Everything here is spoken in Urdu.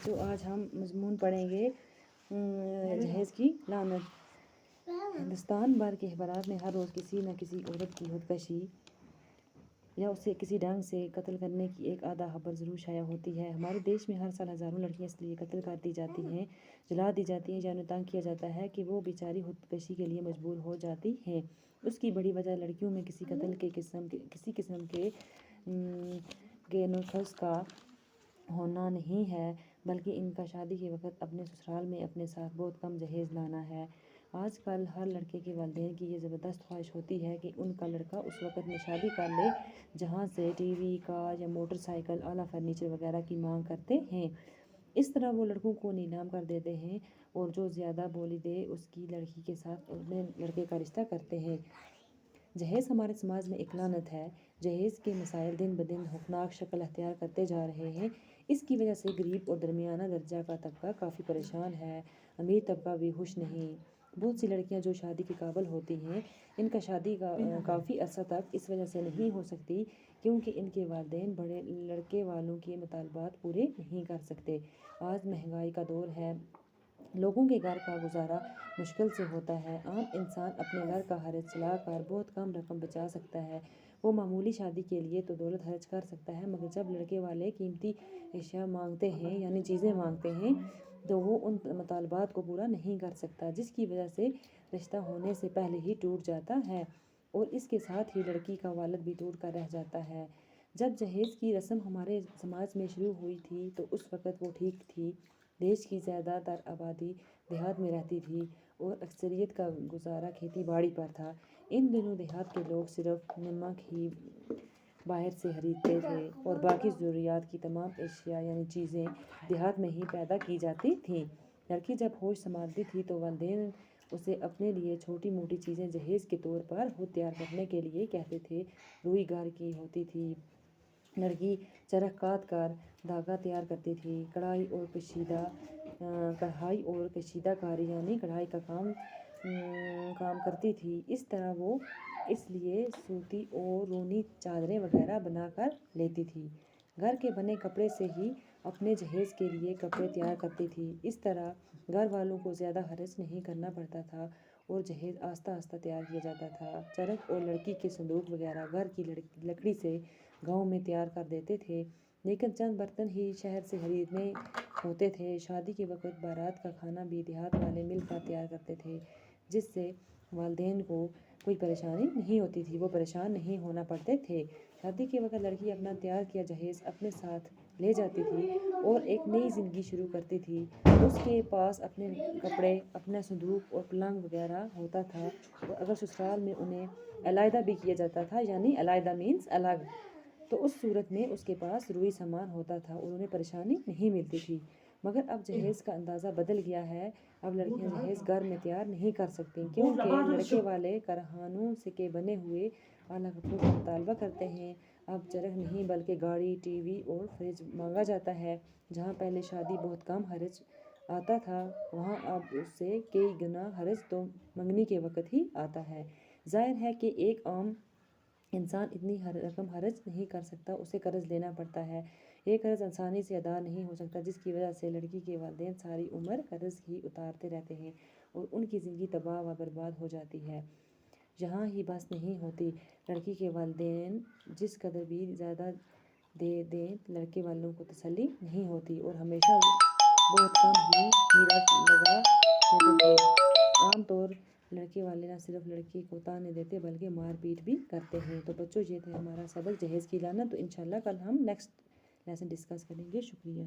بچوں، آج ہم مضمون پڑھیں گے جہیز کی لعنت۔ ہندوستان بھر کے اخبارات میں ہر روز کسی نہ کسی عورت کی خودکشی یا اسے کسی ڈھنگ سے قتل کرنے کی ایک آدھا خبر ضرور شائع ہوتی ہے۔ ہمارے دیش میں ہر سال ہزاروں لڑکیاں اس لیے قتل کر دی جاتی ہیں، جلا دی جاتی ہیں یا انہیں تنگ کیا جاتا ہے کہ وہ بیچاری خودکشی کے لیے مجبور ہو جاتی ہیں۔ اس کی بڑی وجہ لڑکیوں میں کسی قسم کے نخوش کا ہونا نہیں ہے، بلکہ ان کا شادی کے وقت اپنے سسرال میں اپنے ساتھ بہت کم جہیز لانا ہے۔ آج کل ہر لڑکے کے والدین کی یہ زبردست خواہش ہوتی ہے کہ ان کا لڑکا اس وقت میں شادی کر لے جہاں سے ٹی وی، کار یا موٹر سائیکل، اعلیٰ فرنیچر وغیرہ کی مانگ کرتے ہیں۔ اس طرح وہ لڑکوں کو نیلام کر دیتے ہیں اور جو زیادہ بولی دے اس کی لڑکی کے ساتھ اپنے لڑکے کا رشتہ کرتے ہیں۔ جہیز ہمارے سماج میں ایک لعنت ہے۔ جہیز کے مسائل دن بدن خوفناک شکل اختیار کرتے جا رہے ہیں۔ اس کی وجہ سے غریب اور درمیانہ درجہ کا طبقہ کافی پریشان ہے، امیر طبقہ بھی خوش نہیں۔ بہت سی لڑکیاں جو شادی کے قابل ہوتی ہیں، ان کا شادی کافی عرصہ تک اس وجہ سے نہیں ہو سکتی کیونکہ ان کے والدین بڑے لڑکے والوں کے مطالبات پورے نہیں کر سکتے۔ آج مہنگائی کا دور ہے، لوگوں کے گھر کا گزارا مشکل سے ہوتا ہے۔ عام انسان اپنے گھر کا خرچ چلا کر بہت کم رقم بچا سکتا ہے۔ وہ معمولی شادی کے لیے تو دولت خرچ کر سکتا ہے، مگر جب لڑکے والے قیمتی اشیاء مانگتے ہیں یعنی چیزیں مانگتے ہیں تو وہ ان مطالبات کو پورا نہیں کر سکتا، جس کی وجہ سے رشتہ ہونے سے پہلے ہی ٹوٹ جاتا ہے اور اس کے ساتھ ہی لڑکی کا والد بھی ٹوٹ کر رہ جاتا ہے۔ جب جہیز کی رسم ہمارے سماج میں شروع ہوئی تھی تو اس وقت وہ ٹھیک تھی۔ دیش کی زیادہ تر آبادی دیہات میں رہتی تھی اور اکثریت کا گزارا کھیتی باڑی پر تھا۔ ان دنوں دیہات کے لوگ صرف نمک ہی باہر سے خریدتے تھے اور باقی ضروریات کی تمام اشیاء یعنی چیزیں دیہات میں ہی پیدا کی جاتی تھیں۔ لڑکی جب ہوش سنبھالتی تھی تو والدین اسے اپنے لیے چھوٹی موٹی چیزیں جہیز کے طور پر خود تیار کرنے کے لیے کہتے تھے۔ روئی گھر کی ہوتی تھی، لڑکی چرخ کاٹ کر دھاگا تیار کرتی تھی، کڑھائی اور کشیدہ کاری یعنی کڑھائی کا کام کرتی تھی۔ اس طرح وہ اس لیے سوتی اور رونی چادریں وغیرہ بنا کر لیتی تھی۔ گھر کے بنے کپڑے سے ہی اپنے جہیز کے لیے کپڑے تیار کرتی تھی۔ اس طرح گھر والوں کو زیادہ خرچ نہیں کرنا پڑتا تھا اور جہیز آہستہ آہستہ تیار کیا جاتا تھا۔ چرخ اور لڑکی کے صندوق وغیرہ گھر کی لکڑی سے گاؤں میں تیار کر دیتے تھے، لیکن چند برتن ہی شہر سے خریدنے ہوتے تھے۔ شادی کے وقت بارات کا کھانا بھی دیہات والے مل کر تیار کرتے تھے، جس سے والدین کو کوئی پریشانی نہیں ہوتی تھی، وہ پریشان نہیں ہونا پڑتے تھے۔ شادی کے وقت لڑکی اپنا تیار کیا جہیز اپنے ساتھ لے جاتی تھی اور ایک نئی زندگی شروع کرتی تھی۔ اس کے پاس اپنے کپڑے، اپنا صندوق اور پلنگ وغیرہ ہوتا تھا اور اگر سسرال میں انہیں علیحدہ بھی کیا جاتا تھا یعنی علیحدہ مینس الگ، تو اس صورت میں اس کے پاس ضروری سامان ہوتا تھا اور انہیں پریشانی نہیں ملتی تھی۔ مگر اب جہیز کا اندازہ بدل گیا ہے۔ اب لڑکیاں جہیز گھر میں تیار نہیں کر سکتیں کیونکہ لڑکے والے کارخانوں کے بنے ہوئے اعلیٰ کپڑوں کا مطالبہ کرتے ہیں۔ اب چرخ نہیں بلکہ گاڑی، ٹی وی اور فریج مانگا جاتا ہے۔ جہاں پہلے شادی بہت کم خرچ آتا تھا، وہاں اب اس سے کئی گنا خرچ تو منگنی کے وقت ہی آتا ہے۔ ظاہر ہے کہ ایک عام انسان اتنی رقم خرچ نہیں کر سکتا، اسے قرض لینا پڑتا ہے۔ یہ قرض آسانی سے ادا نہیں ہو سکتا، جس کی وجہ سے لڑکی کے والدین ساری عمر قرض ہی اتارتے رہتے ہیں اور ان کی زندگی تباہ و برباد ہو جاتی ہے۔ یہاں ہی بس نہیں ہوتی، لڑکی کے والدین جس قدر بھی زیادہ دے دیں لڑکے والوں کو تسلی نہیں ہوتی اور ہمیشہ بہت کم ہی میراث لگا دیتے تھے۔ عام طور لڑکے والے نہ صرف لڑکی کو طعنے دیتے بلکہ مار پیٹ بھی کرتے ہیں۔ تو بچوں، یہ تھا ہمارا سبق جہیز کی لعنت۔ تو انشاءاللہ کل ہم نیکسٹ لیسن ڈسکس کریں گے۔ شکریہ۔